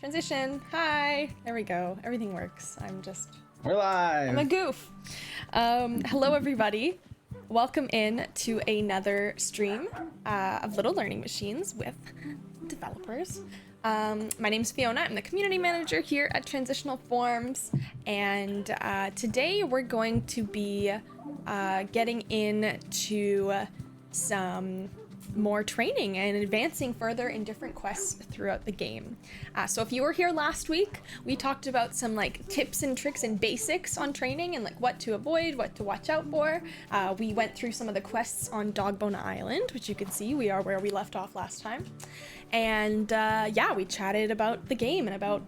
Transition. Hi. There we go. Everything works. We're live. I'm a goof. Hello, everybody. Welcome in to another stream of Little Learning Machines with developers. My name's Fiona. I'm the community manager here at Transitional Forms, and today we're going to be getting into some more training and advancing further in different quests throughout the game. So if you were here last week, we talked about some like tips and tricks and basics on training and like what to avoid, what to watch out for. We went through some of the quests on Dogbone Island, which you can see we are where we left off last time. And yeah, we chatted about the game and about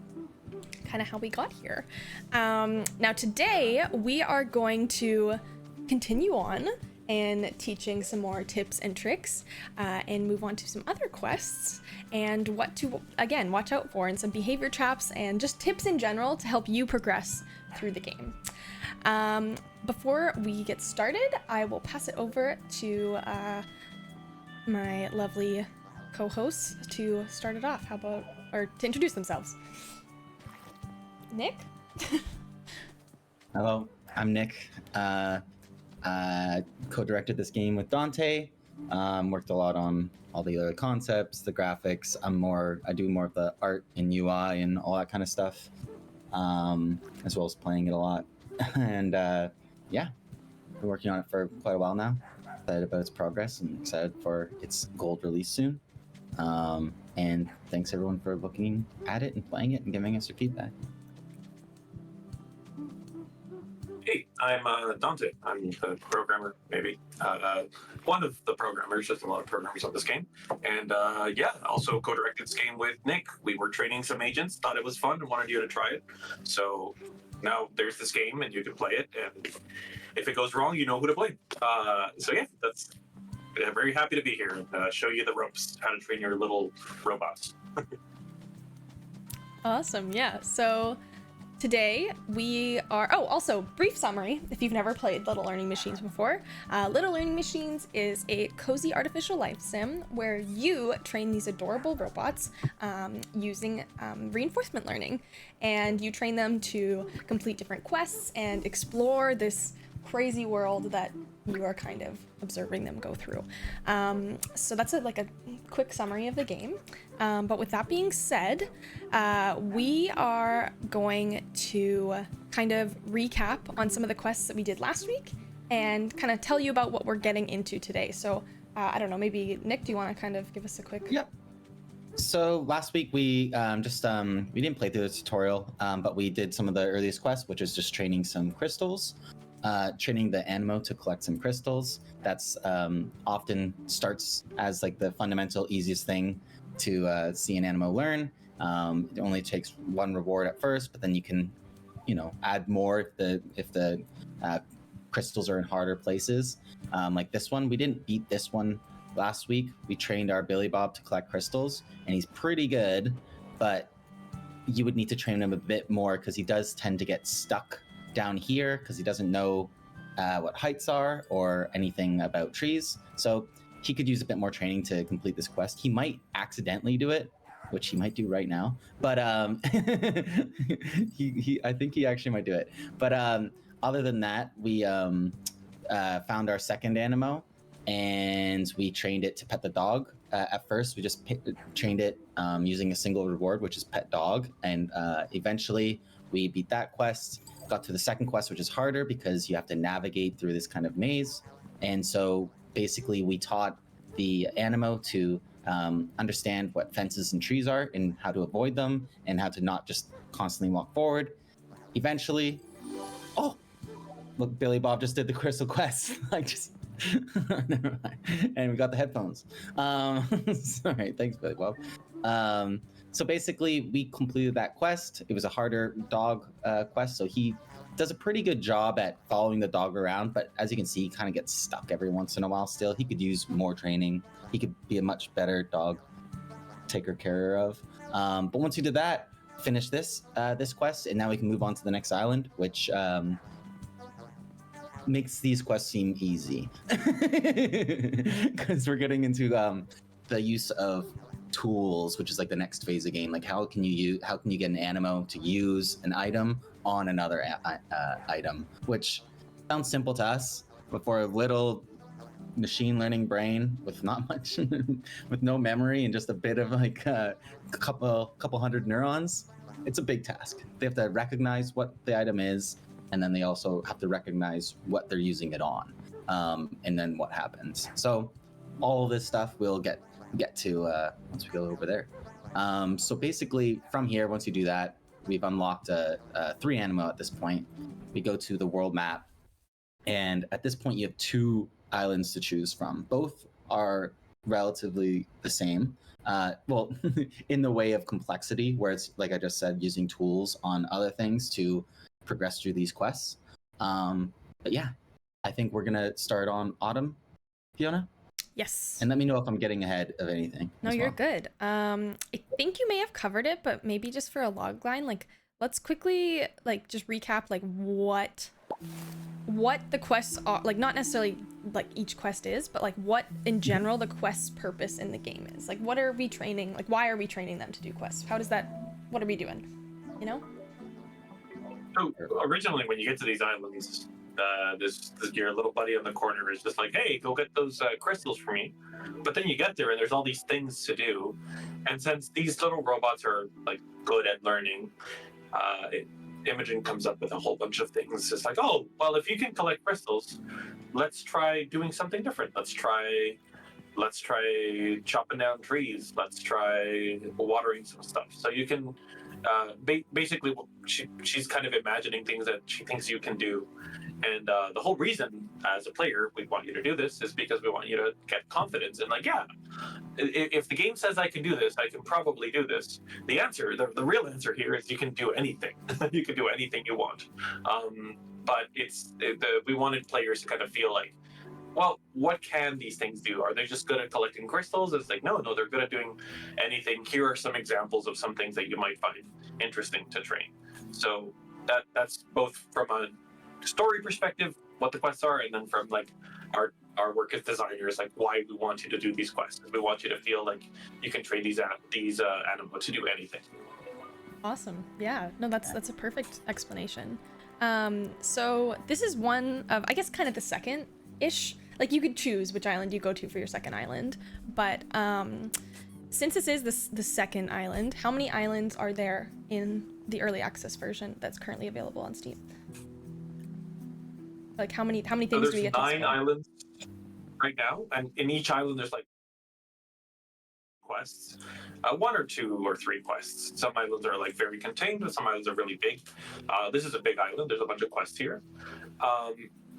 kind of how we got here. Now today we are going to continue on and teaching some more tips and tricks and move on to some other quests and what to, again, watch out for, and some behavior traps and just tips in general to help you progress through the game. Before we get started, I will pass it over to my lovely co-hosts to start it off. Or to introduce themselves. Nick? Hello, I'm Nick. Co-directed this game with Dante. Worked a lot on all the other concepts, the graphics. I do more of the art and UI and all that kind of stuff, as well as playing it a lot. And yeah, been working on it for quite a while now. Excited about its progress and excited for its gold release soon. And thanks everyone for looking at it and playing it and giving us your feedback. Hey, I'm Dante. I'm the programmer, maybe. One of the programmers. There's a lot of programmers on this game. And yeah, also co-directed this game with Nick. We were training some agents, thought it was fun, and wanted you to try it. So now there's this game, and you can play it. And if it goes wrong, you know who to blame. So yeah, I'm very happy to be here and show you the ropes, how to train your little robots. Awesome, yeah. So today we are, also brief summary if you've never played Little Learning Machines before. Little Learning Machines is a cozy artificial life sim where you train these adorable robots using reinforcement learning, and you train them to complete different quests and explore this crazy world that you are kind of observing them go through. So that's a quick summary of the game. But with that being said, we are going to kind of recap on some of the quests that we did last week and kind of tell you about what we're getting into today. So I don't know, maybe Nick, do you want to kind of give us a quick... Yep. So last week we we didn't play through the tutorial, but we did some of the earliest quests, which is just training some crystals. Training the Animo to collect some crystals. That's often starts as like the fundamental easiest thing to see an Animo learn. It only takes one reward at first, but then you can, add more if the crystals are in harder places. Like this one, we didn't beat this one last week. We trained our Billy Bob to collect crystals, and he's pretty good, but you would need to train him a bit more because he does tend to get stuck down here because he doesn't know what heights are or anything about trees. So he could use a bit more training to complete this quest. He might accidentally do it, which he might do right now, but I think he actually might do it. But other than that, we found our second Animo and we trained it to pet the dog. At first, we just trained it using a single reward, which is pet dog, and eventually we beat that quest. Got to the second quest, which is harder because you have to navigate through this kind of maze. And so basically we taught the Animo to understand what fences and trees are and how to avoid them and how to not just constantly walk forward. Eventually, look, Billy Bob just did the crystal quest. Never mind. And we got the headphones. Sorry, thanks, Billy Bob. So basically, we completed that quest. It was a harder dog quest, so he does a pretty good job at following the dog around, but as you can see, he kind of gets stuck every once in a while still. He could use more training. He could be a much better dog taker care of. But once we did that, finished this quest, and now we can move on to the next island, which makes these quests seem easy. Because we're getting into the use of tools, which is like the next phase of game. Like how can you get an animo to use an item on another item, which sounds simple to us, but for a little machine learning brain with not much, with no memory and just a bit of like a couple hundred neurons, it's a big task. They have to recognize what the item is, and then they also have to recognize what they're using it on, and then what happens. So all of this stuff we'll get to once we go over there. So basically, from here, once you do that, we've unlocked 3 animo at this point. We go to the world map, and at this point, you have 2 islands to choose from. Both are relatively the same. Well, in the way of complexity, where it's like I just said, using tools on other things to progress through these quests. But yeah, I think we're gonna start on Autumn, Fiona. Yes. And let me know if I'm getting ahead of anything. No, you're good. I think you may have covered it, but maybe just for a log line, like let's quickly like just recap like what the quests are, like not necessarily like each quest is, but like what in general the quest's purpose in the game is. Like what are we training, like why are we training them to do quests? What are we doing? You know? So originally when you get to these islands, this your little buddy on the corner is just like, hey, go get those crystals for me. But then you get there and there's all these things to do, and since these little robots are like good at learning, Imogen comes up with a whole bunch of things. It's like, oh, well, if you can collect crystals, let's try doing something different. Let's try chopping down trees. Let's try watering some stuff. So you can basically she's kind of imagining things that she thinks you can do. And the whole reason as a player we want you to do this is because we want you to get confidence and like, yeah, if the game says I can do this, I can probably do this. The answer, the real answer here is you can do anything. You can do anything you want. But we wanted players to kind of feel like, well, what can these things do? Are they just good at collecting crystals? It's like, no, they're good at doing anything. Here are some examples of some things that you might find interesting to train. So that's both from a story perspective, what the quests are, and then from like our work as designers, like why we want you to do these quests. We want you to feel like you can train these animo to do anything. Awesome. Yeah. No, that's a perfect explanation. So this is one of, I guess, kind of the second-ish. Like you could choose which island you go to for your second island, but since this is the second island, how many islands are there in the early access version that's currently available on Steam? Like how many things do we get to explore? There's 9 islands right now, and in each island there's like quests, 1 or 2 or 3 quests. Some islands are like very contained, and some islands are really big. This is a big island. There's a bunch of quests here.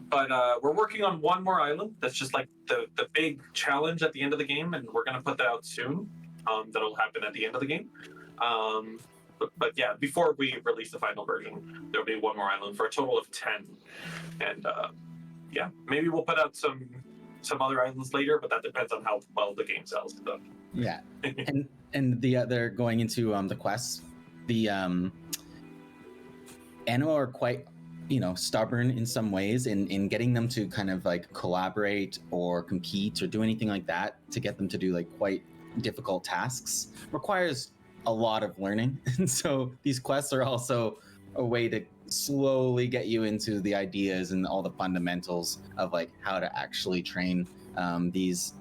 But we're working on 1 more island that's just like the big challenge at the end of the game, and we're going to put that out soon. That'll happen at the end of the game. But yeah, before we release the final version, there'll be 1 more island for a total of 10. And yeah, maybe we'll put out some other islands later, but that depends on how well the game sells. So. Yeah, and the other going into the quests, the animo are quite stubborn in some ways in getting them to kind of like collaborate or compete or do anything like that. To get them to do like quite difficult tasks requires a lot of learning. And so these quests are also a way to slowly get you into the ideas and all the fundamentals of like how to actually train these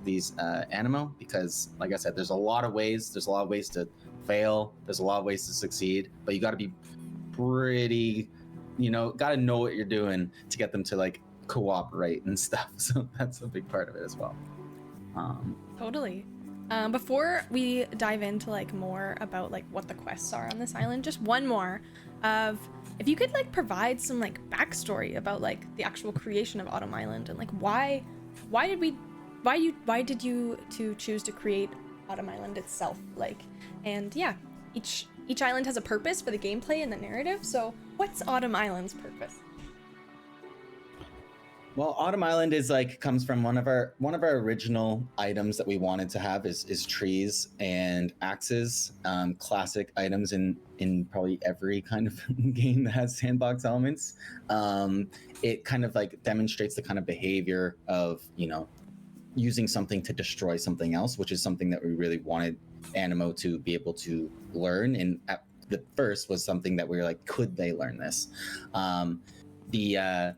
animo, because like I said, there's a lot of ways to fail, there's a lot of ways to succeed, but you got to be pretty got to know what you're doing to get them to like cooperate and stuff. So that's a big part of it as well. Totally. Before we dive into like more about like what the quests are on this island, just one more of if you could like provide some like backstory about like the actual creation of Autumn Island and like why did you choose to create Autumn Island itself, like, and yeah, each island has a purpose for the gameplay and the narrative. So what's Autumn Island's purpose? Well, Autumn Island comes from one of our original items that we wanted to have is trees and axes, classic items in probably every kind of game that has sandbox elements. It kind of like demonstrates the kind of behavior of using something to destroy something else, which is something that we really wanted Animo to be able to learn. And at the first was something that we were like, could they learn this? The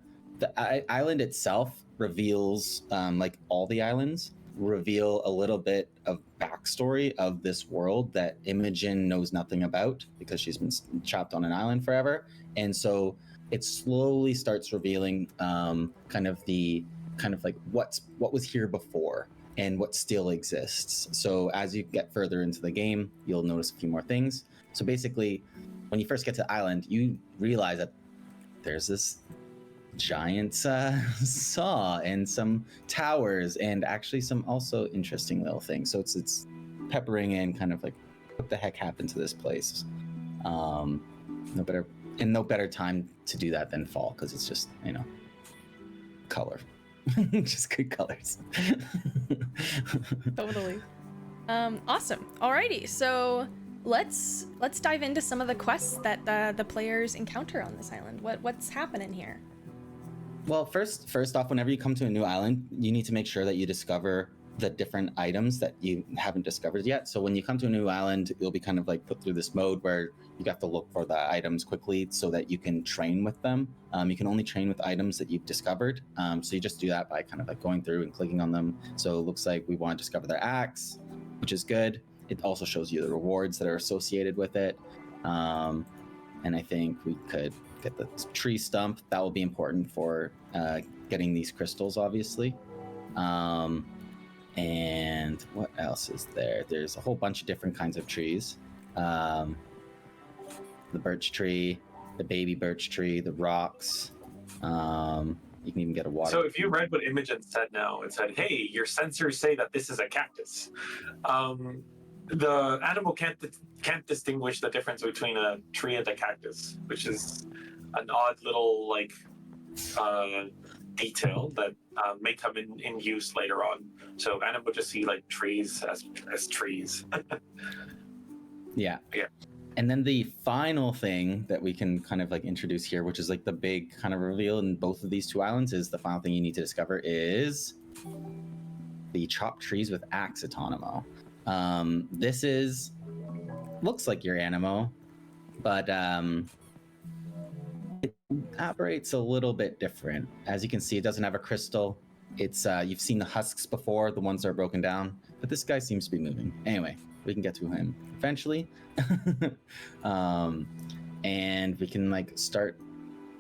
island itself reveals, like all the islands, reveal a little bit of backstory of this world that Imogen knows nothing about because she's been trapped on an island forever. And so it slowly starts revealing kind of like what was here before and what still exists. So as you get further into the game, you'll notice a few more things. So basically, when you first get to the island, you realize that there's this giant saw and some towers and actually some also interesting little things. So it's peppering in kind of like, what the heck happened to this place? No better time to do that than fall, because it's just, color. Just good colors. Totally. Awesome. Alrighty, so let's dive into some of the quests that the players encounter on this island. What's happening here? Well, first off, whenever you come to a new island, you need to make sure that you discover the different items that you haven't discovered yet. So when you come to a new island, you'll be kind of like put through this mode where you have to look for the items quickly so that you can train with them. You can only train with items that you've discovered. So you just do that by kind of like going through and clicking on them. So it looks like we want to discover their axe, which is good. It also shows you the rewards that are associated with it. And I think we could get the tree stump. That will be important for getting these crystals, obviously. And what else is there? There's a whole bunch of different kinds of trees. The birch tree, the baby birch tree, the rocks. You can even get a water. So if you read what Imogen said now, it said, hey, your sensors say that this is a cactus. The animal can't distinguish the difference between a tree and a cactus, which is an odd little like detail that may come in use later on. So animal just see like trees as trees. Yeah. Yeah. And then the final thing that we can kind of like introduce here, which is like the big kind of reveal in both of these two islands, is the final thing you need to discover is the chopped trees with axe autonomo. This looks like your animo, but it operates a little bit different. As you can see, it doesn't have a crystal. It's you've seen the husks before, the ones that are broken down, but this guy seems to be moving. Anyway, we can get to him eventually. And we can like start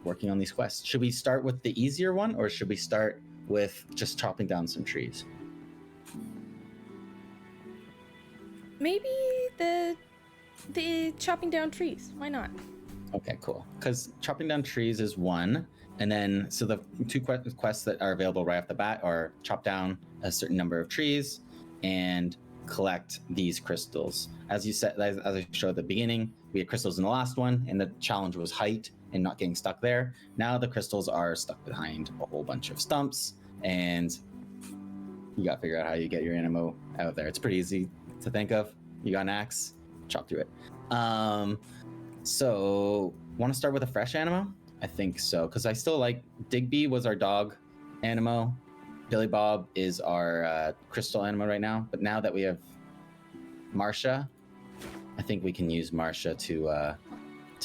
working on these quests. Should we start with the easier one, or should we start with just chopping down some trees? Maybe the chopping down trees. Why not? Okay, cool. Because chopping down trees is one, and then so the two quests that are available right off the bat are chop down a certain number of trees and collect these crystals. As you said, as I showed at the beginning, we had crystals in the last one, and the challenge was height and not getting stuck there. Now the crystals are stuck behind a whole bunch of stumps, and you gotta figure out how you get your animo out there. It's pretty easy to think of. You got an axe, chop through it. So want to start with a fresh animo? I think so, because I still like Digby was our dog animo. Billy Bob is our crystal animo right now, but now that we have Marsha, I think we can use Marsha to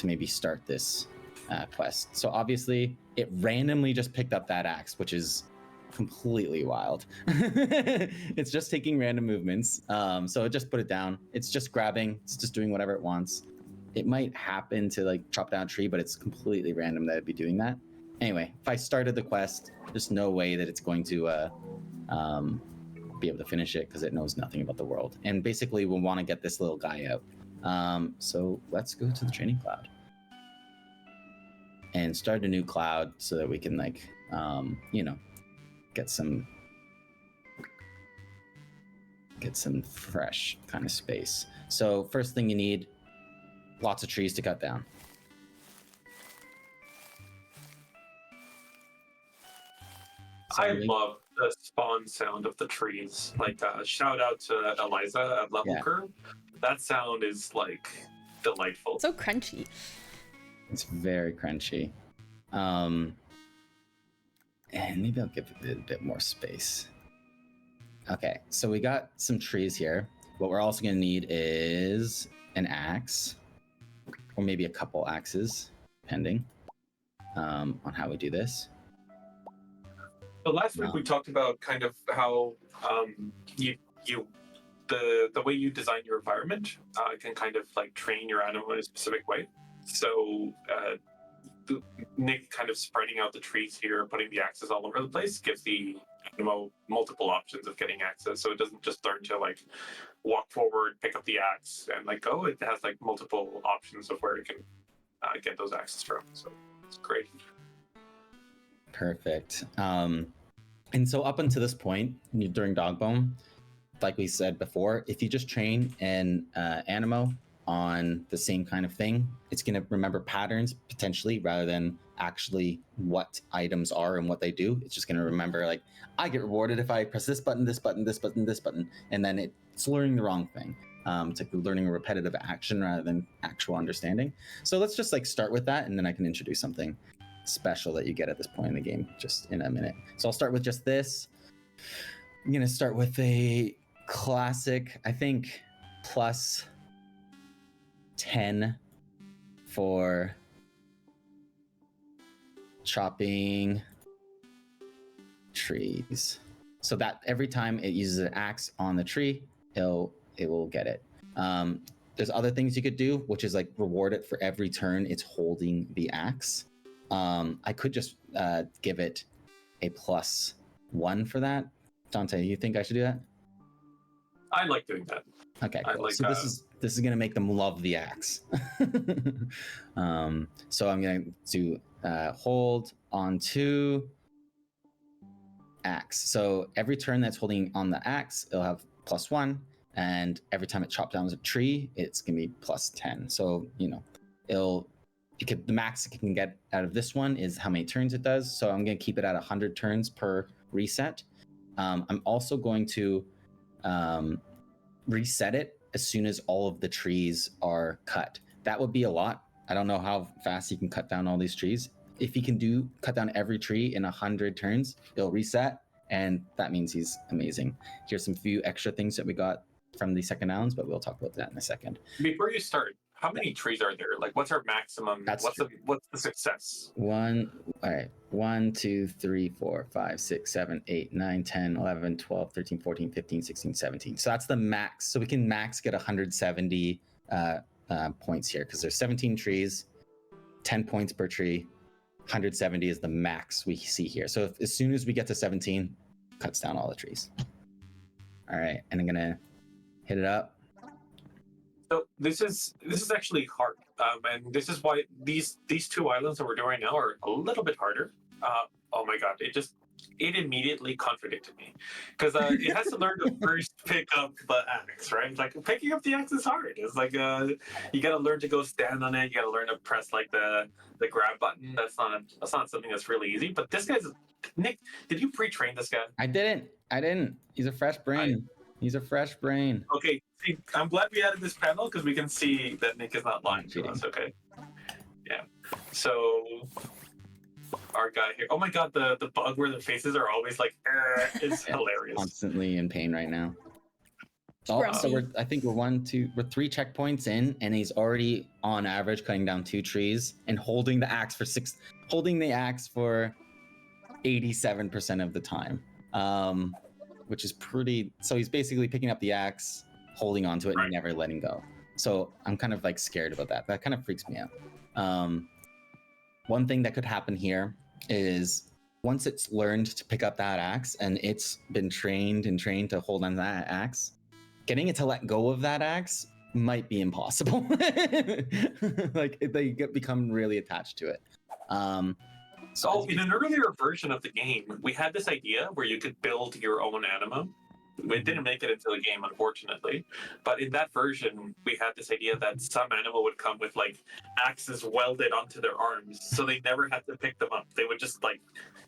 maybe start this quest. So obviously, it randomly just picked up that axe, which is completely wild. It's just taking random movements. So it just put it down. It's just grabbing. It's just doing whatever it wants. It might happen to like chop down a tree, but it's completely random that it'd be doing that. Anyway, if I started the quest, there's no way that it's going to be able to finish it because it knows nothing about the world. And basically, we'll want to get this little guy out. So let's go to the training cloud and start a new cloud so that we can like, get some fresh kind of space. So first thing you need, lots of trees to cut down. I love the spawn sound of the trees. Like, shout out to Eliza at Level Curve. That sound is like delightful. So crunchy. It's very crunchy. And maybe I'll give it a bit more space. Okay, so we got some trees here. What we're also going to need is an axe, or maybe a couple axes, depending on how we do this. So last week we talked about kind of how you the way you design your environment can kind of like train your animal in a specific way. So Nick kind of spreading out the trees here, putting the axes all over the place, gives the animal multiple options of getting access. So it doesn't just learn to like walk forward, pick up the axe, and like go. It has like multiple options of where it can get those axes from. So it's great. Perfect. And so up until this point, during Dogbone, like we said before, if you just train an Animo on the same kind of thing, it's going to remember patterns potentially rather than actually what items are and what they do. It's just going to remember like, I get rewarded if I press this button, this button, this button, this button, and then it's learning the wrong thing. It's like learning a repetitive action rather than actual understanding. So let's just like start with that, and then I can introduce something special that you get at this point in the game just in a minute. So I'll start with just this. I'm going to start with a classic, I think, plus 10 for chopping trees. So that every time it uses an axe on the tree, it will get it. There's other things you could do, which is like reward it for every turn it's holding the axe. I could just give it a +1 for that. Dante, you think I should do that? I like doing that. Okay, cool. So this is gonna make them love the axe. So I'm gonna do hold onto axe. So every turn that's holding on the axe, it'll have +1, and every time it chops down a tree, it's gonna be +10. So the max it can get out of this one is how many turns it does. So I'm gonna keep it at 100 turns per reset. I'm also going to reset it as soon as all of the trees are cut. That would be a lot. I don't know how fast you can cut down all these trees. If he can cut down every tree in 100 turns, it'll reset, and that means he's amazing. Here's some few extra things that we got from the second islands, but we'll talk about that in a second. Before you start, how many trees are there? Like, what's our maximum? What's the success? 1, 2, 3, 4, 5, 6, 7, 8, 9, 10, 11, 12, 13, 14, 15, 16, 17. So that's the max. So we can max get 170 points here because there's 17 trees, 10 points per tree. 170 is the max we see here. So as soon as we get to 17, cuts down all the trees. All right, and I'm gonna hit it up. So this is actually hard, and this is why these two islands that we're doing right now are a little bit harder. Oh my god, it immediately contradicted me because it has to learn to first pick up the axe, right? Like picking up the axe is hard. It's like you got to learn to go stand on it. You got to learn to press like the grab button. That's not something that's really easy. But this guy's Nick. Did you pre-train this guy? I didn't. He's a fresh brain. He's a fresh brain. Okay, see, I'm glad we added this panel because we can see that Nick is not lying to us. Okay. Yeah. So our guy here. Oh my god, the bug where the faces are always like, it's hilarious. Constantly in pain right now. So we're 3 checkpoints in, and he's already on average cutting down 2 trees and holding the axe for 87% of the time. Which is pretty. So he's basically picking up the axe, holding onto it, and never letting go. So I'm kind of like scared about that. That kind of freaks me out. One thing that could happen here is once it's learned to pick up that axe and it's been trained to hold on to that axe, getting it to let go of that axe might be impossible. Like they become really attached to it. So in an earlier version of the game, we had this idea where you could build your own anima. It didn't make it into the game, unfortunately. But in that version, we had this idea that some anima would come with like axes welded onto their arms, so they never had to pick them up. They would just like,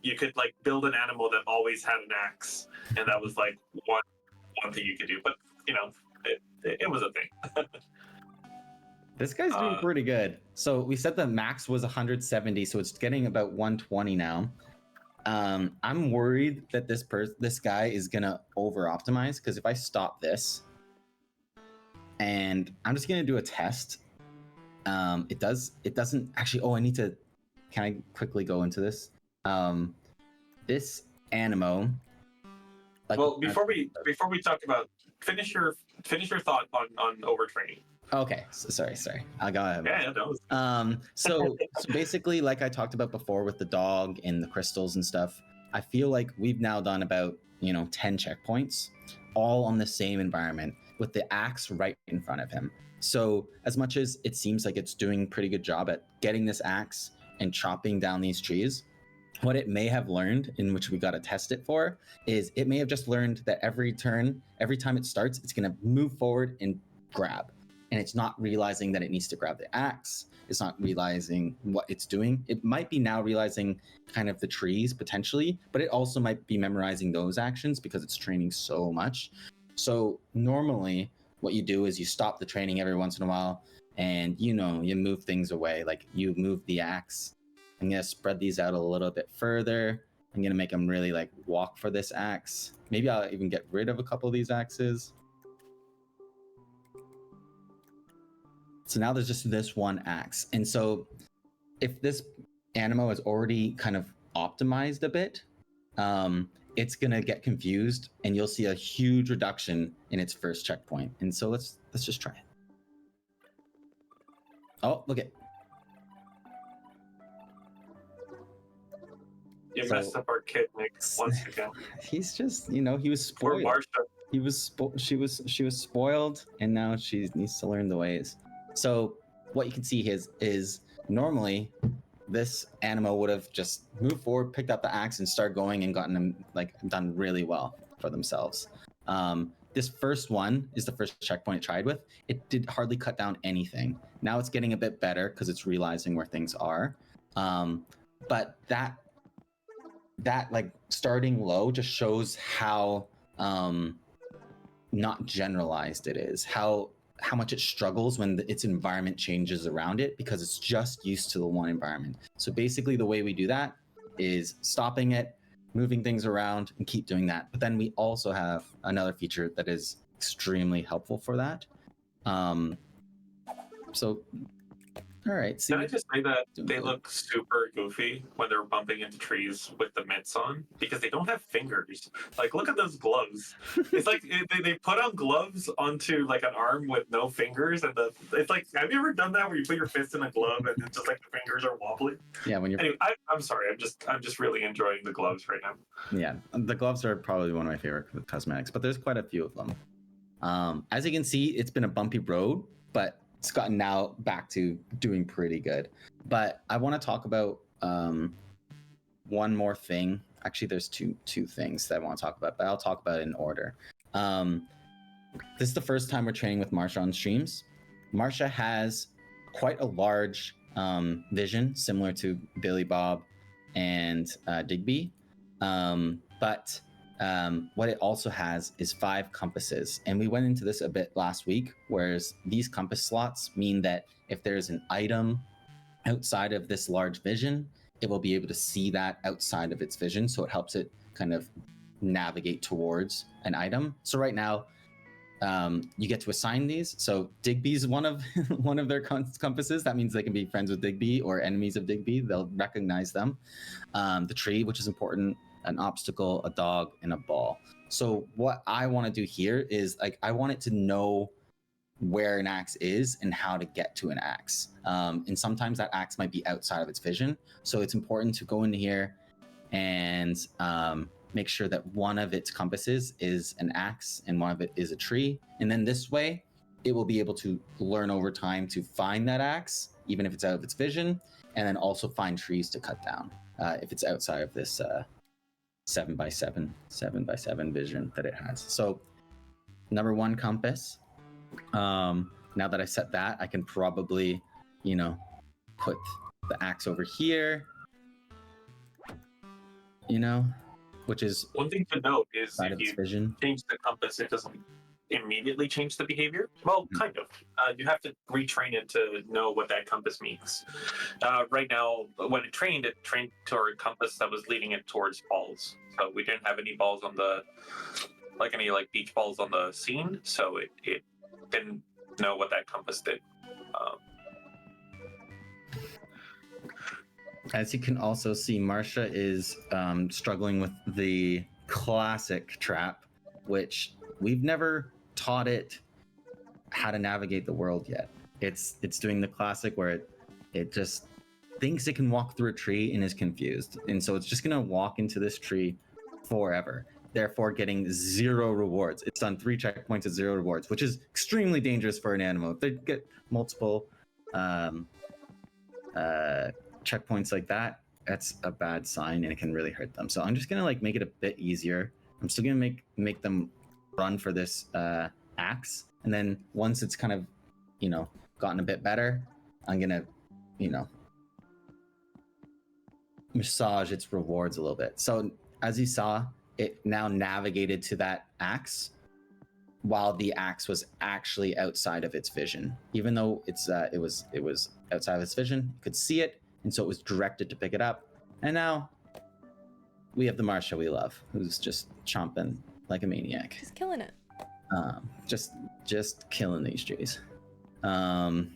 you could like build an animal that always had an axe, and that was like one thing you could do. But it was a thing. This guy's doing pretty good. So we said the max was 170, so it's getting about 120 now. I'm worried that this guy is gonna over optimize, because if I stop this and I'm just gonna do a test, it doesn't actually. Oh, I need to. Can I quickly go into this? This Animo. Like, well, before we talk about finish your thought on overtraining. Okay, sorry. I'll go ahead. Yeah, no. So basically, like I talked about before with the dog and the crystals and stuff, I feel like we've now done about 10 checkpoints, all on the same environment with the axe right in front of him. So as much as it seems like it's doing a pretty good job at getting this axe and chopping down these trees, what it may have learned, in which we got to test it for, is it may have just learned that every time it starts, it's going to move forward and grab. And it's not realizing that it needs to grab the axe. It's not realizing what it's doing. It might be now realizing kind of the trees potentially, but it also might be memorizing those actions because it's training so much. So normally what you do is you stop the training every once in a while and you move things away. Like you move the axe. I'm going to spread these out a little bit further. I'm going to make them really like walk for this axe. Maybe I'll even get rid of a couple of these axes. So now there's just this one axe. And so if this Animo is already kind of optimized a bit, it's going to get confused and you'll see a huge reduction in its first checkpoint. And so let's just try it. Oh, look at. You messed up our kid, Nick, once again. He's just, he was spoiled. She was spoiled, and now she needs to learn the ways. So what you can see is normally this Animo would have just moved forward, picked up the axe, and started going and gotten them done really well for themselves. This first one is the first checkpoint it tried with. It did hardly cut down anything. Now it's getting a bit better because it's realizing where things are. But that like starting low just shows how not generalized it is, how much it struggles when its environment changes around it because it's just used to the one environment. So basically the way we do that is stopping it, moving things around, and keep doing that. But then we also have another feature that is extremely helpful for that. So all right. Can I just say that they look super goofy when they're bumping into trees with the mitts on because they don't have fingers. Like, look at those gloves. It's like they put on gloves onto like an arm with no fingers, and it's like, have you ever done that where you put your fist in a glove and it's just like the fingers are wobbly? Yeah, when you're. Anyway, I'm sorry. I'm just really enjoying the gloves right now. Yeah, the gloves are probably one of my favorite cosmetics, but there's quite a few of them. As you can see, it's been a bumpy road, but it's gotten now back to doing pretty good. But I want to talk about one more thing. Actually, there's two things that I want to talk about, but I'll talk about it in order. This is the first time we're training with Marsha on streams. Marsha has quite a large vision, similar to Billy Bob and Digby. But what it also has is 5 compasses. And we went into this a bit last week, whereas these compass slots mean that if there's an item outside of this large vision, it will be able to see that outside of its vision. So it helps it kind of navigate towards an item. So right now, you get to assign these. So Digby's one of their compasses. That means they can be friends with Digby or enemies of Digby. They'll recognize them. The tree, which is important, an obstacle, a dog, and a ball. So what I want to do here is I want it to know where an axe is and how to get to an axe. And sometimes that axe might be outside of its vision. So it's important to go in here and make sure that one of its compasses is an axe and one of it is a tree. And then this way, it will be able to learn over time to find that axe, even if it's out of its vision, and then also find trees to cut down if it's outside of this 7x7 vision that it has. So number 1 compass. Now that I set that, I can probably, put the axe over here, which is one thing to note is if you vision. change the compass, it doesn't immediately change the behavior. Well, kind of. You have to retrain it to know what that compass means. Right now, when it trained toward a compass that was leading it towards balls. So we didn't have any balls on the, any beach balls on the scene. So it didn't know what that compass did. As you can also see, Marcia is struggling with the classic trap, which we've never taught it how to navigate the world yet. It's doing the classic where it just thinks it can walk through a tree and is confused, and so it's just gonna walk into this tree forever, therefore getting 0 rewards. It's done 3 checkpoints at 0 rewards, which is extremely dangerous for an animal. If they get multiple checkpoints like that, that's a bad sign and it can really hurt them. So I'm just gonna make it a bit easier. I'm still gonna make them run for this axe, and then once it's kind of gotten a bit better, I'm gonna massage its rewards a little bit. So as you saw, it now navigated to that axe while the axe was actually outside of its vision. Even though it was outside of its vision, you could see it, and so it was directed to pick it up. And now we have the Marcia we love, who's just chomping like a maniac. She's killing it. Just killing these trees. And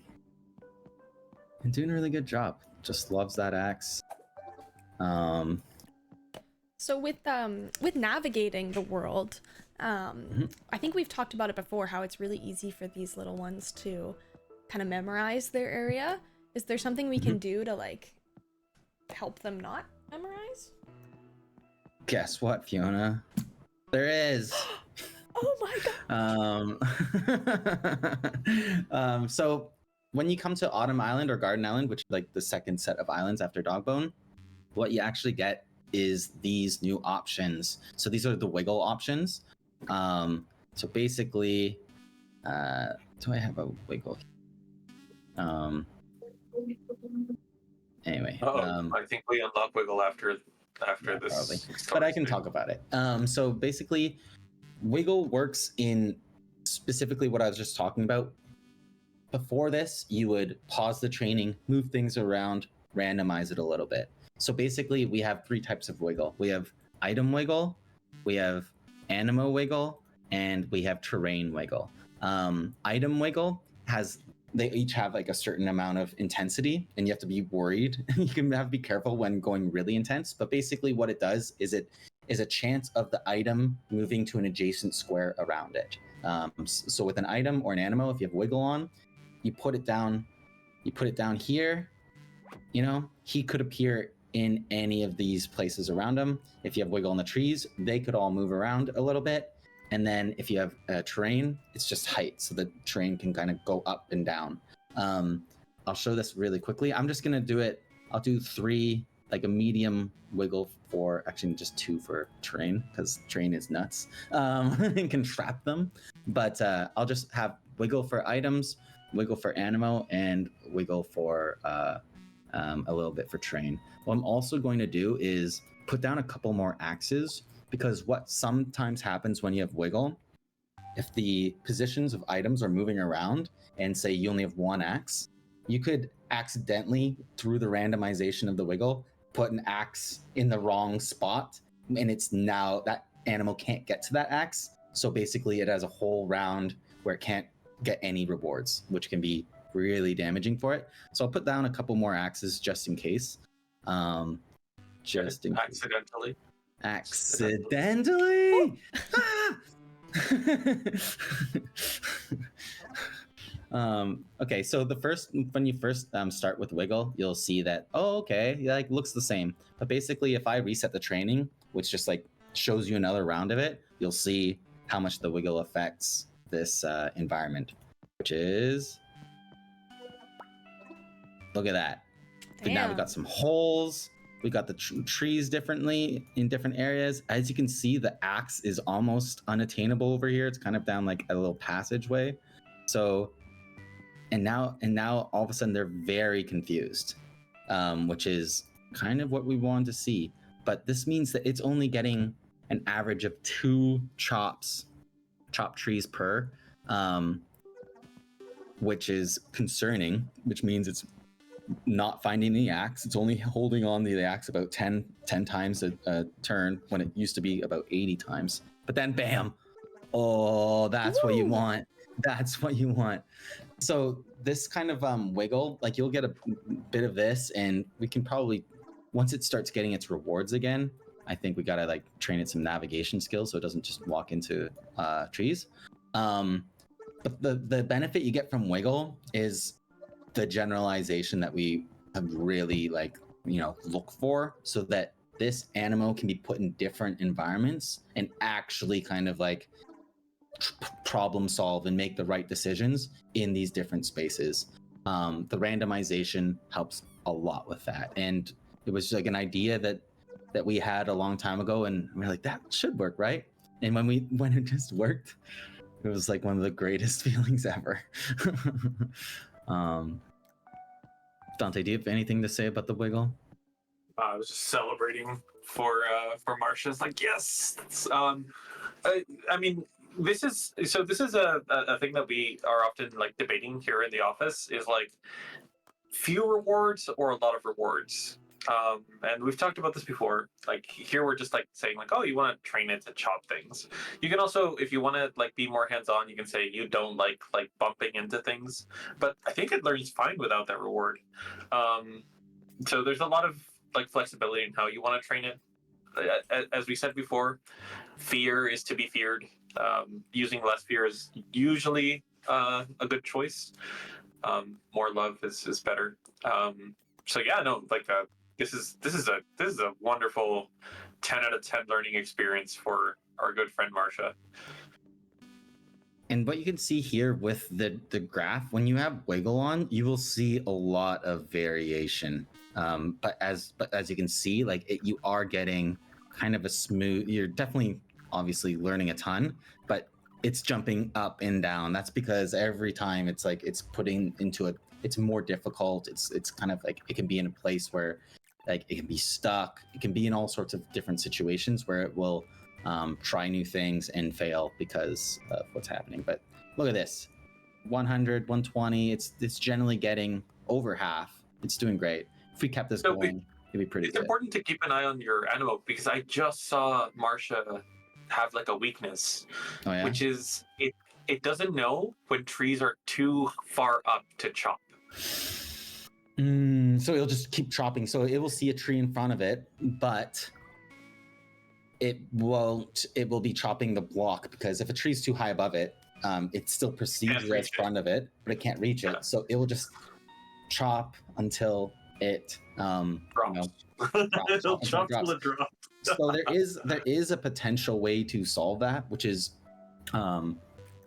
doing a really good job. Just loves that axe. So with navigating the world, I think we've talked about it before, how it's really easy for these little ones to kind of memorize their area. Is there something we can do to help them not memorize? Guess what, Fiona? There is. Oh my god. So when you come to Autumn Island or Garden Island, which is the second set of islands after Dogbone, what you actually get is these new options. So these are the wiggle options. So basically, do I have a wiggle? Anyway. I think we unlock wiggle after this. Probably. But I can talk about it. So basically, wiggle works in specifically what I was just talking about. Before this, you would pause the training, move things around, randomize it a little bit. So basically, we have 3 types of wiggle. We have item wiggle, we have animo wiggle, and we have terrain wiggle. Item wiggle they each have a certain amount of intensity, and you have to be worried. You can have to be careful when going really intense. But basically, what it does is it is a chance of the item moving to an adjacent square around it. So with an item or an animo, if you have wiggle on, you put it down here. He could appear in any of these places around him. If you have wiggle on the trees, they could all move around a little bit. And then if you have terrain, it's just height, so the terrain can kind of go up and down. I'll show this really quickly. I'm just gonna do it. I'll do 3, a medium wiggle for, actually just 2 for terrain, because terrain is nuts and can trap them. But I'll just have wiggle for items, wiggle for animo, and wiggle for a little bit for terrain. What I'm also going to do is put down a couple more axes, because what sometimes happens when you have wiggle, if the positions of items are moving around and say you only have 1 axe, you could accidentally, through the randomization of the wiggle, put an axe in the wrong spot, and it's now that animal can't get to that axe. So basically it has a whole round where it can't get any rewards, which can be really damaging for it. So I'll put down a couple more axes just in case. Accidentally. Okay, so when you first start with wiggle, you'll see that it looks the same. But basically, if I reset the training, which just shows you another round of it, you'll see how much the wiggle affects this environment, which is, look at that. But now we've got some holes. We got the trees differently in different areas. As you can see, the axe is almost unattainable over here. It's kind of down a little passageway. So, and now all of a sudden they're very confused, which is kind of what we wanted to see. But this means that it's only getting an average of 2 chops chopped trees per, which is concerning, which means it's not finding the axe. It's only holding on to the axe about 10 times a turn when it used to be about 80 times. But then bam, oh, that's what you want. That's what you want. So this kind of wiggle, like you'll get a bit of this, and we can probably, once it starts getting its rewards again, I think we gotta like train it some navigation skills so it doesn't just walk into trees. But the benefit you get from wiggle is the generalization that we have really like, look for, so that this animal can be put in different environments and actually kind of like problem solve and make the right decisions in these different spaces. The randomization helps a lot with that, and it was like an idea that we had a long time ago, and we we're like, that should work, right? And when it just worked, it was like one of the greatest feelings ever. Dante, do you have anything to say about the wiggle? I was just celebrating for Marcia. It's like, yes. I mean, this is a thing that we are often like debating here in the office, is like few rewards or a lot of rewards. And we've talked about this before. Like here, we're just like saying like, oh, you want to train it to chop things. You can also, if you want to like be more hands-on, you can say you don't like bumping into things. But I think it learns fine without that reward. So there's a lot of like flexibility in how you want to train it. As we said before, fear is to be feared. Using less fear is usually a good choice. More love is better. So yeah, no, like this is a wonderful 10 out of 10 learning experience for our good friend Marcia. And what you can see here with the graph, when you have wiggle on, you will see a lot of variation. But as you can see, like you are getting kind of a smooth. You're definitely obviously learning a ton, but it's jumping up and down. That's because every time it's like it's putting into it. It's more difficult. It's kind of like it can be in a place where like it can be stuck. It can be in all sorts of different situations where it will try new things and fail because of what's happening. But look at this, 100, 120. It's generally getting over half. It's doing great. If we kept this going, it'd be pretty good. It's important to keep an eye on your animal, because I just saw Marcia have like a weakness, which is it doesn't know when trees are too far up to chop. So it'll just keep chopping. So it will see a tree in front of it, but it won't. It will be chopping the block, because if a tree's too high above it, it still perceives it as front of it, but it can't reach it. So it will just chop until it drops. It'll chop till it drops. So there is a potential way to solve that, which is a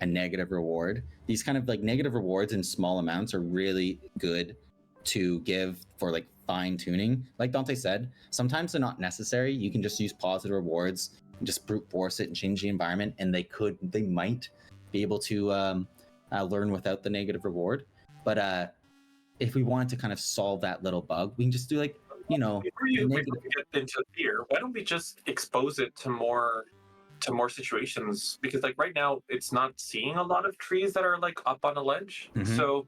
negative reward. These kind of like negative rewards in small amounts are really good to give for like fine tuning. Like Dante said, sometimes they're not necessary. You can just use positive rewards and just brute force it and change the environment, and they might be able to learn without the negative reward. But if we wanted to kind of solve that little bug, we can just do like, before you get into fear, why don't we just expose it to more situations? Because like right now it's not seeing a lot of trees that are like up on a ledge. So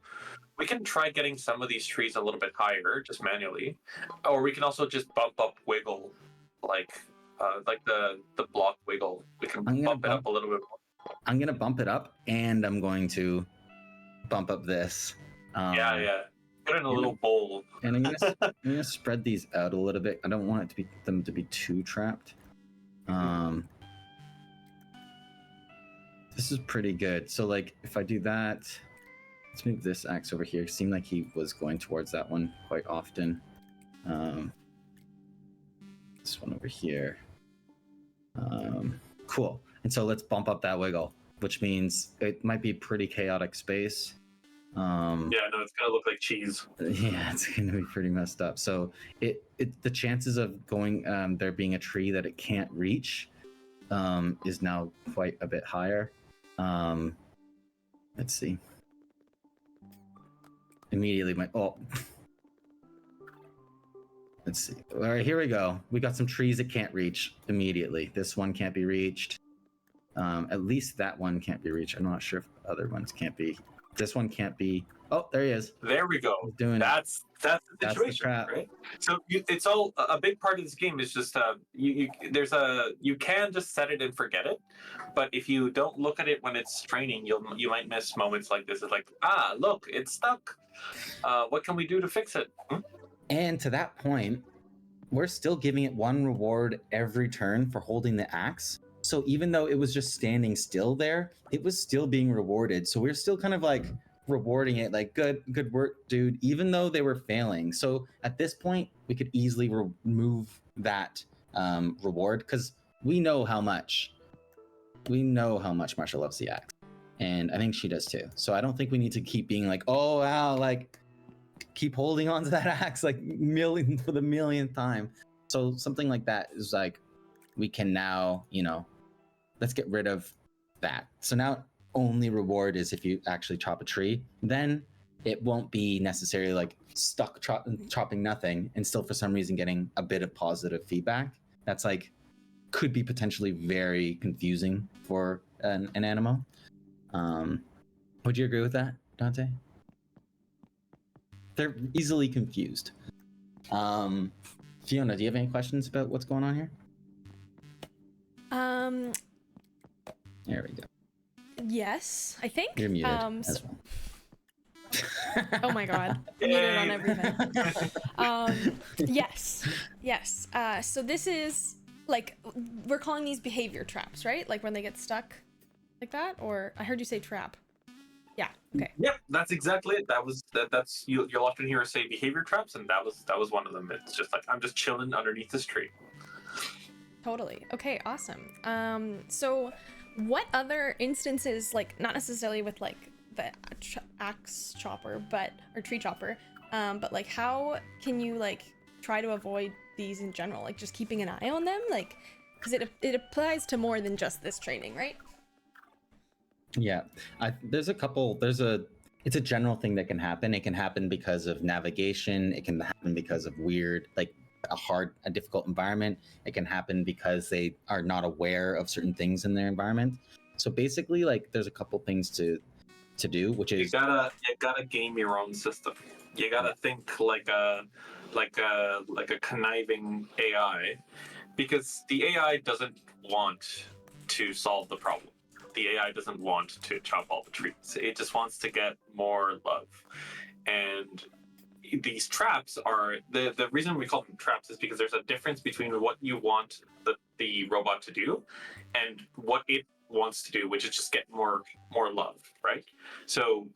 we can try getting some of these trees a little bit higher just manually, or we can also just bump up wiggle, like the block wiggle. We can bump it up a little bit more. I'm gonna bump it up, and I'm going to bump up this. Yeah. Put it in a little bowl. And I'm gonna spread these out a little bit. I don't want them to be too trapped. This is pretty good. So like if I do that, let's move this axe over here. It seemed like he was going towards that one quite often. This one over here. Cool. And so let's bump up that wiggle, which means it might be a pretty chaotic space. It's gonna look like cheese. Yeah, it's gonna be pretty messed up. So the chances of going there being a tree that it can't reach is now quite a bit higher. Let's see. Immediately let's see. All right, here we go. We got some trees it can't reach immediately. This one can't be reached. At least that one can't be reached. I'm not sure if other ones can't be. This one can't be. Oh, there he is. There we go. He's doing That's the That's the situation, trap. right? So it's all a big part of this game is just you can just set it and forget it, but if you don't look at it when it's training, you might miss moments like this. It's like, look, it's stuck. What can we do to fix it? And to that point, we're still giving it one reward every turn for holding the axe. So even though it was just standing still there, it was still being rewarded. So we're still kind of like rewarding it, like good work, dude, even though they were failing. So at this point, we could easily remove that reward because we know how much Marsha loves the axe, and I think she does too. So I don't think we need to keep being like, oh wow, like keep holding on to that axe like for the millionth time. So something like that is like, we can now, let's get rid of that. So now only reward is if you actually chop a tree, then it won't be necessarily like stuck chopping nothing and still for some reason getting a bit of positive feedback. That's like, could be potentially very confusing for an Animo. Would you agree with that, Dante? They're easily confused. Fiona, do you have any questions about what's going on here? There we go. Yes, I think. You're muted as well. Oh my god. Muted on everything. Yes. So this is like, we're calling these behavior traps, right? Like when they get stuck like that, or I heard you say trap. Yeah. Okay. Yep, that's exactly it. That's you'll often hear us say behavior traps, and that was one of them. It's just like, I'm just chilling underneath this tree. Totally. Okay, awesome. So what other instances, like not necessarily with like the axe chopper, or tree chopper, but like how can you like try to avoid these in general? Like just keeping an eye on them, like, because it applies to more than just this training, right? Yeah, it's a general thing that can happen. It can happen because of navigation. It can happen because of weird, like a difficult environment. It can happen because they are not aware of certain things in their environment. So basically, like, there's a couple things to do, which is you gotta game your own system. You gotta think like a conniving AI, because the AI doesn't want to solve the problem. The AI doesn't want to chop all the trees. It just wants to get more love. And these traps are the reason we call them traps is because there's a difference between what you want the robot to do and what it wants to do, which is just get more love, right? So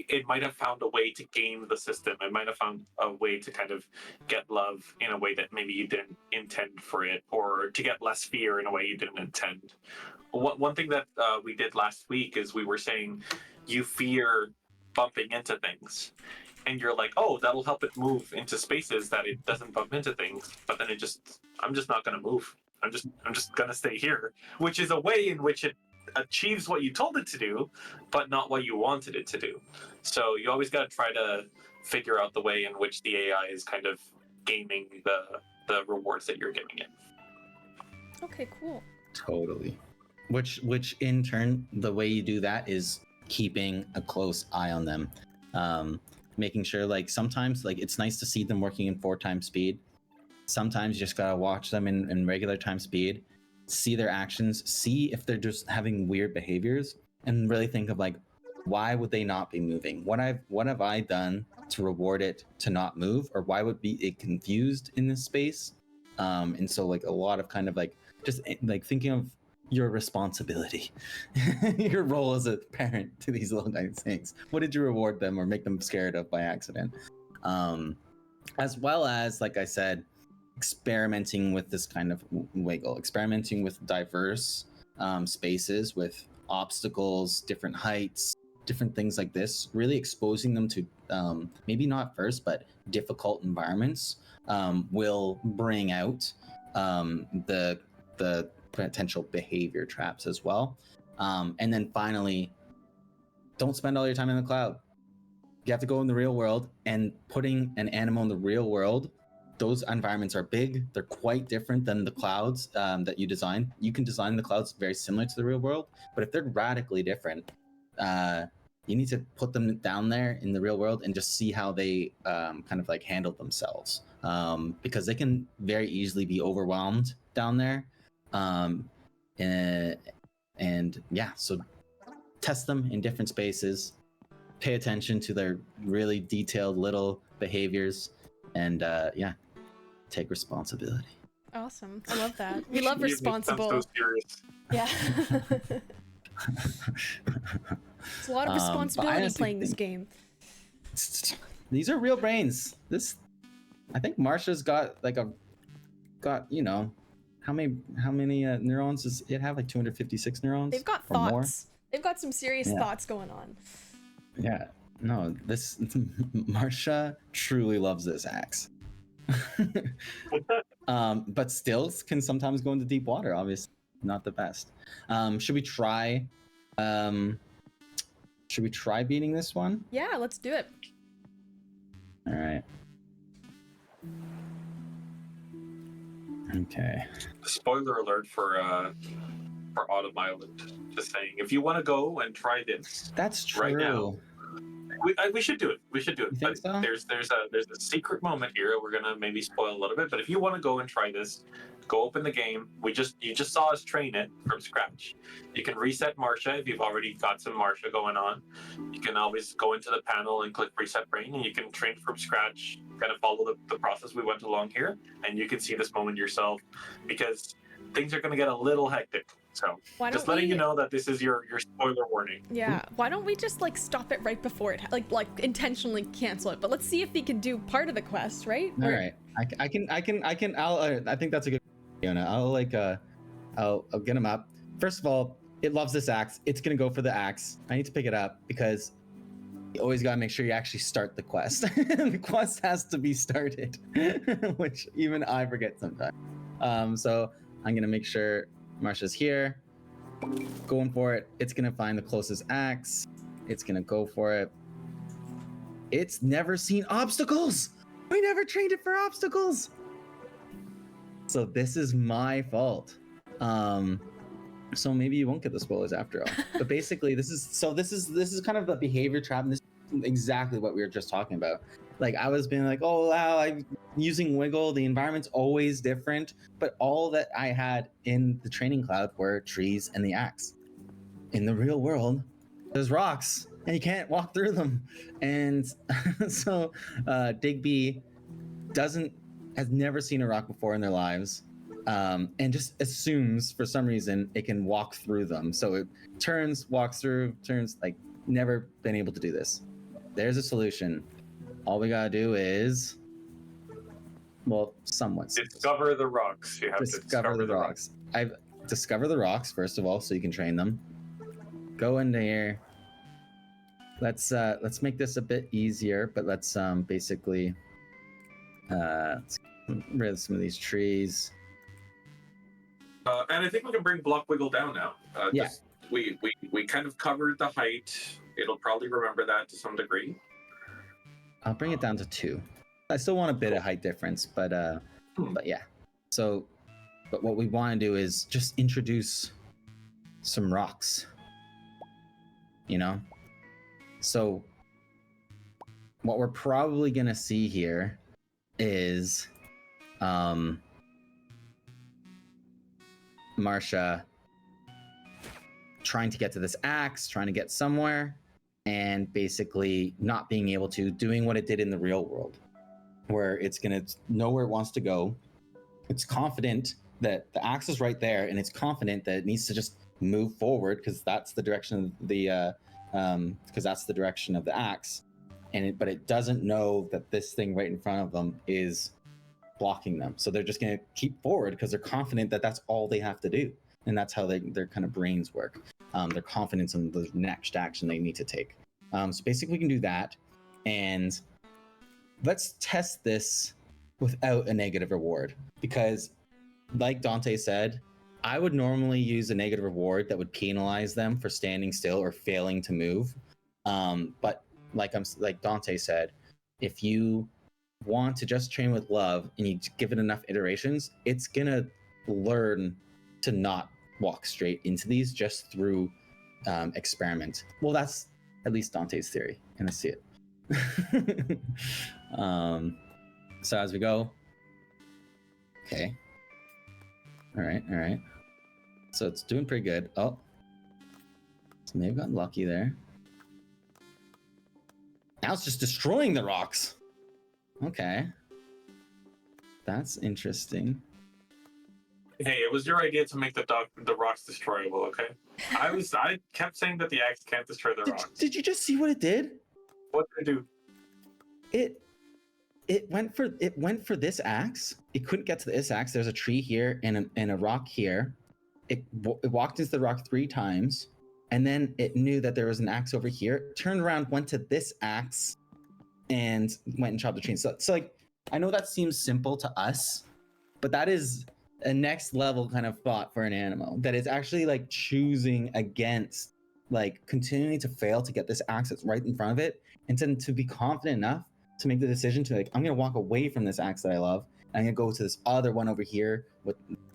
it might have found a way to game the system. It might have found a way to kind of get love in a way that maybe you didn't intend for it, or to get less fear in a way you didn't intend. One thing that we did last week is we were saying you fear bumping into things, and you're like, oh, that'll help it move into spaces that it doesn't bump into things, but then I'm just not going to move. I'm just going to stay here, which is a way in which it achieves what you told it to do, but not what you wanted it to do. So you always got to try to figure out the way in which the AI is kind of gaming the rewards that you're giving it. Okay, cool. Totally. Which in turn, the way you do that is keeping a close eye on them. Making sure, like, sometimes, like, it's nice to see them working in 4x speed. Sometimes you just gotta watch them in regular time speed, see their actions, see if they're just having weird behaviors, and really think of, like, why would they not be moving? What have I done to reward it to not move? Or why would it confused in this space? And so, like, a lot of kind of, like, just, like, thinking of your responsibility, your role as a parent to these little things. What did you reward them or make them scared of by accident? As well as, like I said, experimenting with this kind of wiggle, experimenting with diverse spaces, with obstacles, different heights, different things like this, really exposing them to maybe not first, but difficult environments will bring out the potential behavior traps as well. And then finally, don't spend all your time in the cloud. You have to go in the real world, and putting an animal in the real world those environments are big. They're quite different than the clouds that you design. You can design the clouds very similar to the real world, but if they're radically different, you need to put them down there in the real world and just see how they kind of like handle themselves, because they can very easily be overwhelmed down there. And yeah, so test them in different spaces, pay attention to their really detailed little behaviors, and yeah, take responsibility. Awesome. I love that. We love You make it sound responsible. so serious. Yeah. It's a lot of responsibility honestly playing this game. These are real brains. I think Marsha's got you know, how many neurons does it have? Like 256 neurons. They've got or more? thoughts. They've got some serious thoughts going on. Yeah. No, this Marsha truly loves this axe. But still can sometimes go into deep water. Obviously, not the best. Should we try? Should we try beating this one? Yeah, let's do it. All right. Okay. Spoiler alert for Autumn Island. Just saying, if you want to go and try this, That's true. right now, we should do it. We should do it. You think But so? there's a secret moment here. We're gonna maybe spoil a little bit. But if you want to go and try this, go open the game. You just saw us train it from scratch. You can reset Marsha if you've already got some Marsha going on. You can always go into the panel and click reset brain, and you can train from scratch. Kind of follow the process we went along here, and you can see this moment yourself, because things are going to get a little hectic. So Why just don't letting we- you know that this is your spoiler warning. Yeah. Why don't we just like stop it right before it, like intentionally cancel it? But let's see if we can do part of the quest, right? All right. I can. I think that's a good. Fiona. I'll get him up. First of all, it loves this axe. It's gonna go for the axe. I need to pick it up because you always gotta make sure you actually start the quest. The quest has to be started, which even I forget sometimes. So I'm gonna make sure Marsha's here, going for it. It's gonna find the closest axe. It's gonna go for it. It's never seen obstacles. We never trained it for obstacles. So this is my fault. So maybe you won't get the spoilers after all. But basically, this is kind of the behavior trap, and this is exactly what we were just talking about. Like I was being like, oh wow, I'm using Wiggle. The environment's always different, but all that I had in the training cloud were trees and the axe. In the real world, there's rocks, and you can't walk through them. And so Digby has never seen a rock before in their lives, and just assumes for some reason it can walk through them. So it walks through, like never been able to do this. There's a solution. All we gotta do is, well, somewhat Discover the rocks. You have to discover the rocks. I've discovered the rocks first of all, so you can train them. Go into here. Let's make this a bit easier, but let's basically let's get rid of some of these trees. And I think we can bring Block Wiggle down now. Yeah. Just, we kind of covered the height. It'll probably remember that to some degree. I'll bring it down to 2. I still want a bit of height difference, but yeah. So, but what we want to do is just introduce some rocks. You know? So, what we're probably gonna see here is Marsha trying to get to this axe, trying to get somewhere, and basically not being able to, doing what it did in the real world, where it's gonna know where it wants to go. It's confident that the axe is right there, and it's confident that it needs to just move forward because that's the direction of the axe. But it doesn't know that this thing right in front of them is blocking them. So they're just going to keep forward because they're confident that that's all they have to do. And that's how their kind of brains work. Their confidence in the next action they need to take. So basically we can do that. And let's test this without a negative reward. Because like Dante said, I would normally use a negative reward that would penalize them for standing still or failing to move. But like Dante said, if you want to just train with love and you give it enough iterations, it's gonna learn to not walk straight into these just through experiment. Well, that's at least Dante's theory, and I see it. So as we go, okay, all right. So it's doing pretty good. Oh, so maybe gotten lucky there. Now it's just destroying the rocks. Okay, that's interesting. Hey, it was your idea to make the rocks destroyable, okay? I kept saying that the axe can't destroy the rocks. Did you just see what it did? What did it do? It went for this axe. It couldn't get to this axe. There's a tree here and a rock here. It walked into the rock 3 times, and then it knew that there was an axe over here. Turned around, went to this axe, and went and chopped the tree. So like, I know that seems simple to us, but that is a next level kind of thought for an animal that is actually like choosing against like continuing to fail to get this axe that's right in front of it, and then to be confident enough to make the decision to like, I'm gonna walk away from this axe that I love, and I'm gonna go to this other one over here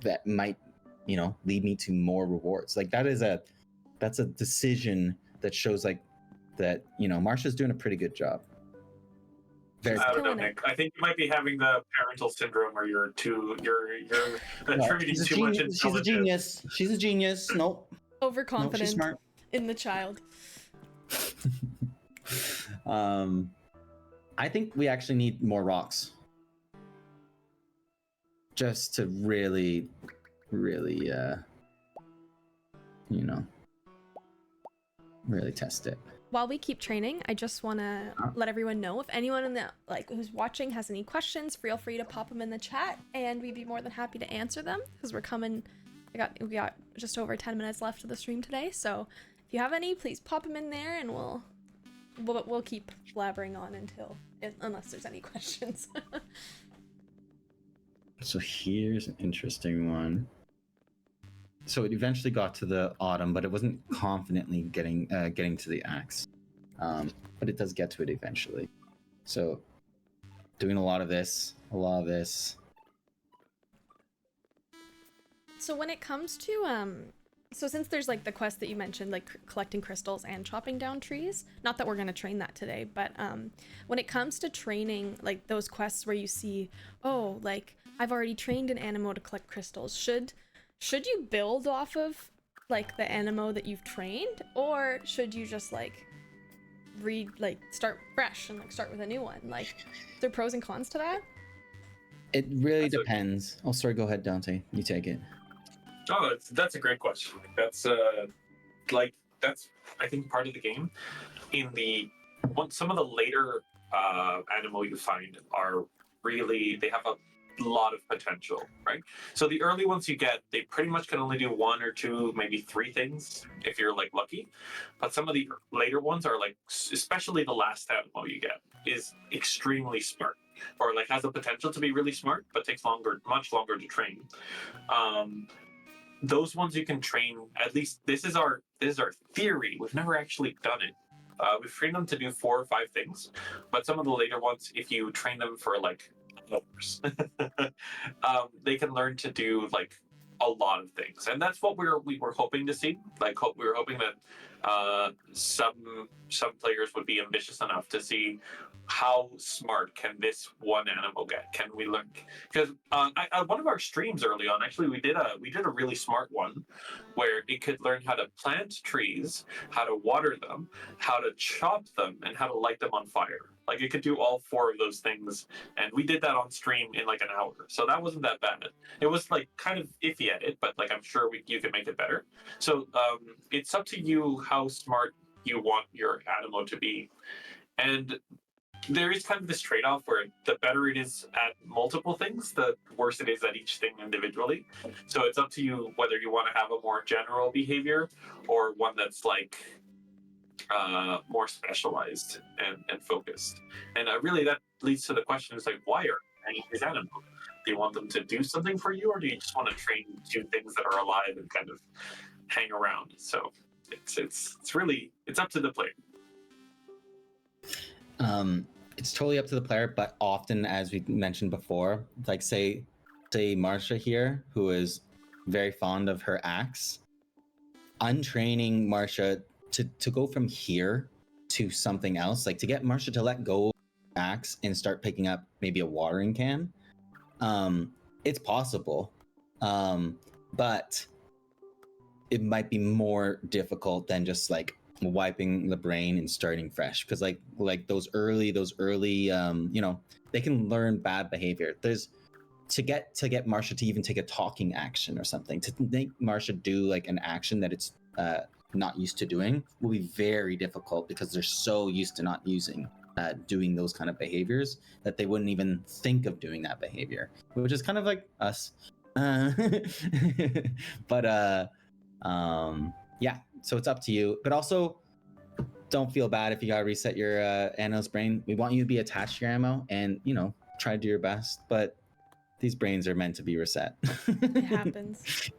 that might, lead me to more rewards. Like that's a decision that shows like that, Marsha's doing a pretty good job. I don't know, Nick. I think you might be having the parental syndrome, where you're attributing too much intelligence. She's a genius. She's a genius. Nope. Overconfident she's smart. in the child. I think we actually need more rocks. Just to really, really, really test it. While we keep training, I just want to let everyone know, if anyone in the who's watching has any questions, feel free to pop them in the chat, and we'd be more than happy to answer them, because we're coming. We got just over 10 minutes left of the stream today, so if you have any, please pop them in there, and we'll keep blabbering on unless there's any questions. So here's an interesting one. So it eventually got to the autumn, but it wasn't confidently getting to the axe. But it does get to it eventually. So doing a lot of this. So when it comes to so since there's like the quest that you mentioned, like collecting crystals and chopping down trees, not that we're going to train that today, but when it comes to training, like those quests where you see, oh, like I've already trained an Animo to collect crystals, should you build off of like the Animo that you've trained, or should you just like start fresh and like start with a new one? Like, are there pros and cons to that? It really depends. Oh, sorry, go ahead, Dante. You take it. Oh, that's a great question. That's I think part of the game. Some of the later Animo you find are really, they have a lot of potential, right? So the early ones you get, they pretty much can only do 1 or 2, maybe 3 things if you're like lucky. But some of the later ones are like, especially the last Animo you get is extremely smart, or like has the potential to be really smart, but takes much longer to train. Those ones you can train, at least this is our theory. We've never actually done it. We've trained them to do 4 or 5 things, but some of the later ones, if you train them for like hours, they can learn to do like a lot of things, and that's what we were hoping to see. We were hoping that some players would be ambitious enough to see how smart can this one Animo get. Can we learn? Because one of our streams early on, actually, we did a really smart one where it could learn how to plant trees, how to water them, how to chop them, and how to light them on fire. Like, it could do all 4 of those things, and we did that on stream in like an hour. So that wasn't that bad. It was like kind of iffy at it, but like I'm sure you could make it better. So it's up to you how smart you want your Animo to be, and there is kind of this trade-off where the better it is at multiple things, the worse it is at each thing individually. So it's up to you whether you want to have a more general behavior or one that's like more specialized and focused. And really that leads to the question, is like, why are these Animo? Do you want them to do something for you, or do you just want to train 2 things that are alive and kind of hang around? So it's really, it's up to the player. it's totally up to the player, but often, as we mentioned before, like say Marsha here, who is very fond of her axe, untraining Marsha to go from here to something else, like to get Marsha to let go of the axe and start picking up maybe a watering can, it's possible, but it might be more difficult than just like wiping the brain and starting fresh, because like those early they can learn bad behavior. There's to get Marsha to even take a talking action or something, to make Marsha do like an action that it's not used to doing, will be very difficult, because they're so used to not doing those kind of behaviors that they wouldn't even think of doing that behavior, which is kind of like us. But yeah, so it's up to you, but also don't feel bad if you gotta reset your Anno's brain. We want you to be attached to your ammo and try to do your best, but these brains are meant to be reset. It happens.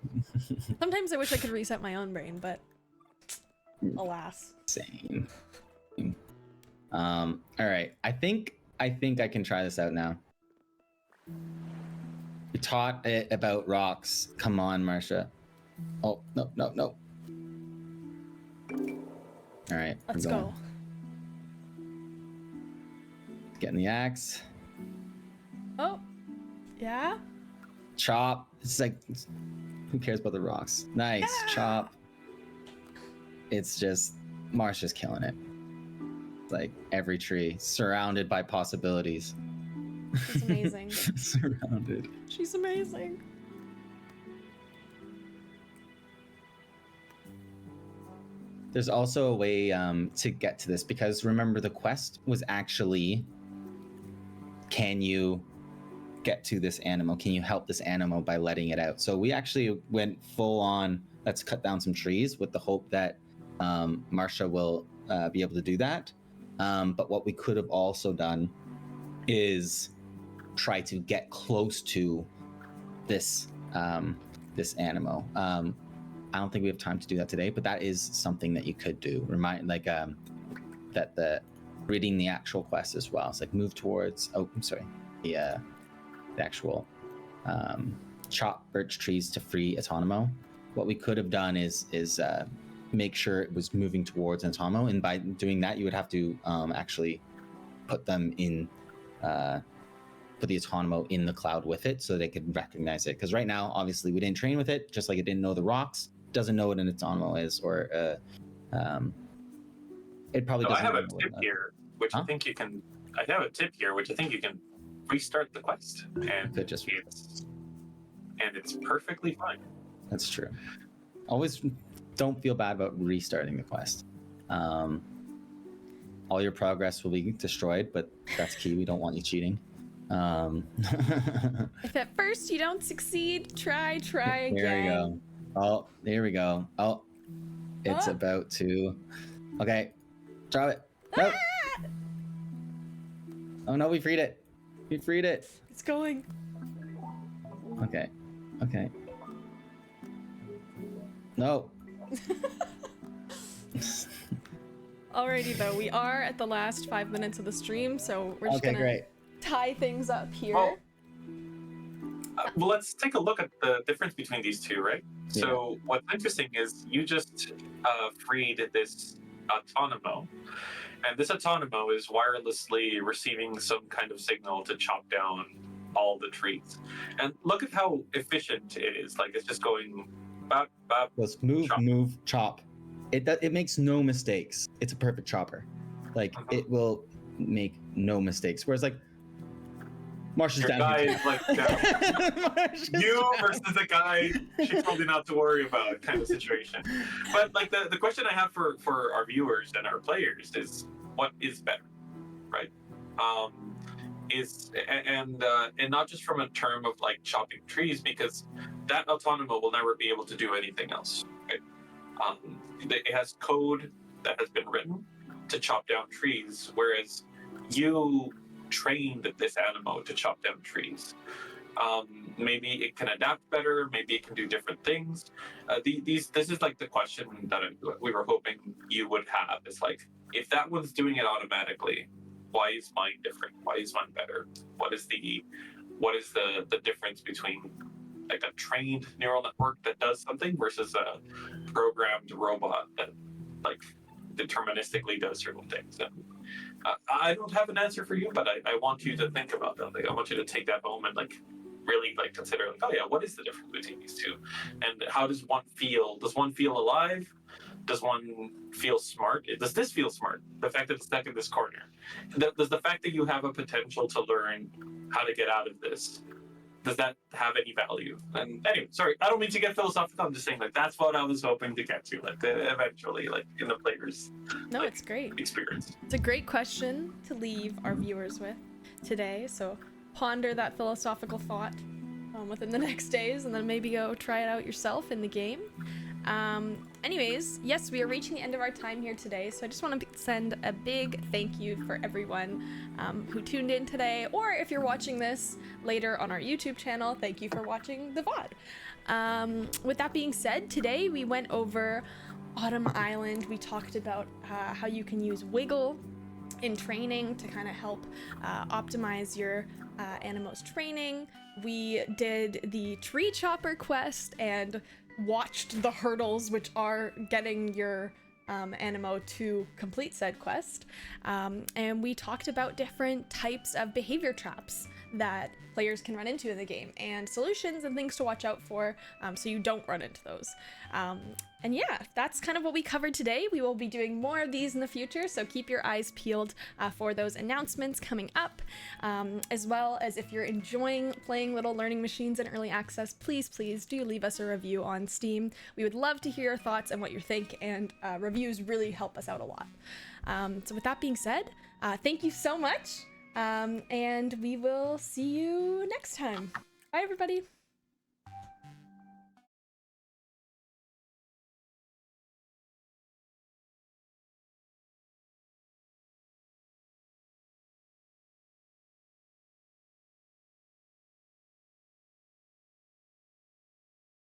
Sometimes I wish I could reset my own brain, but alas. Same. All right, I think I can try this out now. You taught it about rocks. Come on, Marsha. Oh, no. All right, Let's go. Getting the axe. Oh, yeah? Chop. It's like, who cares about the rocks? Nice, yeah. Chop. It's just, Marsha's killing it. Like every tree, surrounded by possibilities. She's amazing. Surrounded. She's amazing. There's also a way to get to this, because remember the quest was actually, can you get to this animal? Can you help this animal by letting it out? So we actually went full on, let's cut down some trees with the hope that Marsha will be able to do that. But what we could have also done is try to get close to this this animal. I don't think we have time to do that today, but that is something that you could do. That the reading the actual quest as well. It's like move towards. Oh, I'm sorry. The actual chop birch trees to free Autonomo. What we could have done is make sure it was moving towards Autonomo, and by doing that, you would have to actually put them in. Put the Autonomo in the cloud with it so they could recognize it. Because right now, obviously, we didn't train with it, just like it didn't know the rocks, doesn't know what an Autonomo is, or it probably doesn't. I have a tip here, which I think you can. I have a tip here, which I think you can restart the quest, and it's perfectly fine. That's true. Always don't feel bad about restarting the quest. All your progress will be destroyed, but that's key. We don't want you cheating. If at first you don't succeed, try again. There we go. Oh, there we go. Oh, it's about to. Okay, drop it. Nope. Ah! Oh no, we freed it. We freed it. It's going. Okay. No. Alrighty though, we are at the last 5 minutes of the stream, so we're just gonna tie things up here. Well, let's take a look at the difference between these two, right? Yeah. So what's interesting is you just freed this Autonomo, and this Autonomo is wirelessly receiving some kind of signal to chop down all the trees. And look at how efficient it is. Like it's just going bop, bop. Let's move, chop. It makes no mistakes. It's a perfect chopper. Like it will make no mistakes. Whereas like Marsha's your down guy here. is like down. You versus a guy she told you not to worry about kind of situation. But like the question I have for our viewers and our players is what is better, right? And not just from a term of like chopping trees, because that Autonomo will never be able to do anything else, right? It has code that has been written to chop down trees, whereas you trained this Animo to chop down trees. Maybe it can adapt better, maybe it can do different things. This is like the question that we were hoping you would have, is like, if that one's doing it automatically, why is mine different? Why is mine better? What is the difference between like a trained neural network that does something versus a programmed robot that like deterministically does certain things? And I don't have an answer for you, but I want you to think about that. Like, I want you to take that moment, like really like consider like, oh yeah, what is the difference between these two? And how does one feel? Does one feel alive? Does one feel smart? Does this feel smart? The fact that it's stuck in this corner. Does the fact that you have a potential to learn how to get out of this, does that have any value? And anyway, sorry, I don't mean to get philosophical. I'm just saying like that's what I was hoping to get to, like eventually, like in the player's It's great. experience. It's a great question to leave our viewers with today. So ponder that philosophical thought within the next days, and then maybe go try it out yourself in the game. Anyways, yes, we are reaching the end of our time here today, so I just want to send a big thank you for everyone who tuned in today, or if you're watching this later on our YouTube channel, thank you for watching the VOD. With that being said, today we went over Autumn Island. We talked about how you can use Wiggle in training to kind of help optimize your Animo's training. We did the tree chopper quest and watched the hurdles, which are getting your Animo to complete said quest. And we talked about different types of behavior traps that players can run into in the game, and solutions and things to watch out for so you don't run into those. And yeah, that's kind of what we covered today. We will be doing more of these in the future, so keep your eyes peeled for those announcements coming up. As well as if you're enjoying playing Little Learning Machines in Early Access, please do leave us a review on Steam. We would love to hear your thoughts and what you think, and reviews really help us out a lot. So with that being said, thank you so much, and we will see you next time. Bye, everybody.